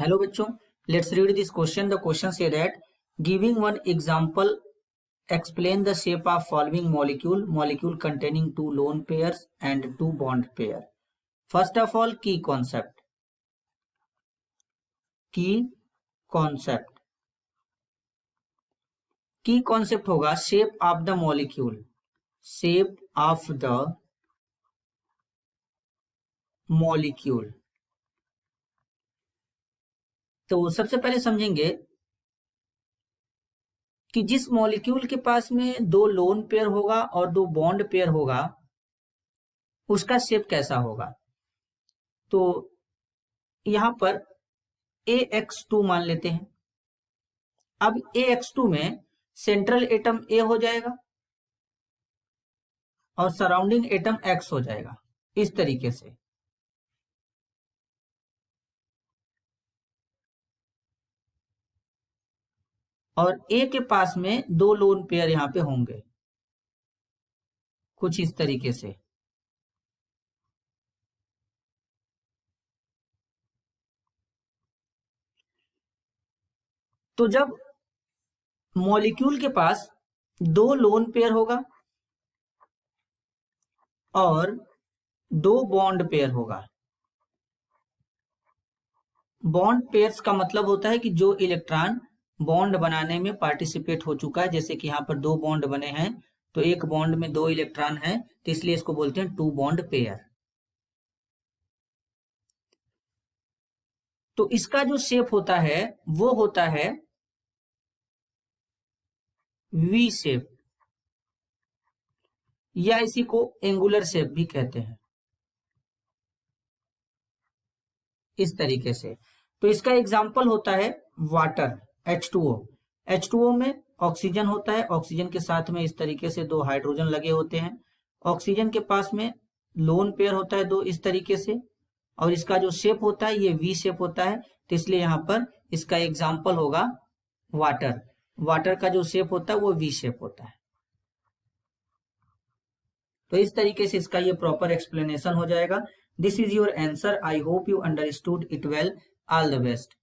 Hello बच्चों, let's read this question. The question say that giving one example, explain the shape of following molecule containing two lone pairs and two bond pair. First of all, key concept. Key concept होगा shape of the molecule. Shape of the molecule. तो सबसे पहले समझेंगे कि जिस molecule के पास में दो लोन पेयर होगा और दो बॉन्ड पेयर होगा उसका शेप कैसा होगा। तो यहां पर AX2 मान लेते हैं। अब AX2 में सेंट्रल एटम A हो जाएगा और सराउंडिंग एटम X हो जाएगा, इस तरीके से। और A के पास में दो लोन पेयर यहां पे होंगे, कुछ इस तरीके से। तो जब मॉलिक्यूल के पास दो लोन पेयर होगा और दो बॉन्ड पेयर होगा। बॉन्ड पेयर्स का मतलब होता है कि जो इलेक्ट्रॉन बॉन्ड बनाने में पार्टिसिपेट हो चुका है। जैसे कि यहाँ पर दो बॉन्ड बने हैं तो एक बॉन्ड में दो इलेक्ट्रॉन है, तो इसलिए इसको बोलते हैं टू बॉन्ड पेयर। तो इसका जो शेप होता है वो होता है वी शेप, या इसी को एंगुलर शेप भी कहते हैं, इस तरीके से। तो इसका एग्जाम्पल होता है वाटर, H2O। H2O में ऑक्सीजन होता है, ऑक्सीजन के साथ में इस तरीके से दो हाइड्रोजन लगे होते हैं। ऑक्सीजन के पास में लोन पेयर होता है दो, इस तरीके से। और इसका जो शेप होता है ये वी शेप होता है, तो इसलिए यहाँ पर इसका एग्जाम्पल होगा वाटर। वाटर का जो शेप होता है वो वी शेप होता है। तो इस तरीके से इसका ये प्रॉपर एक्सप्लेनेशन हो जाएगा। This is your answer. I hope you understood it well. All the best.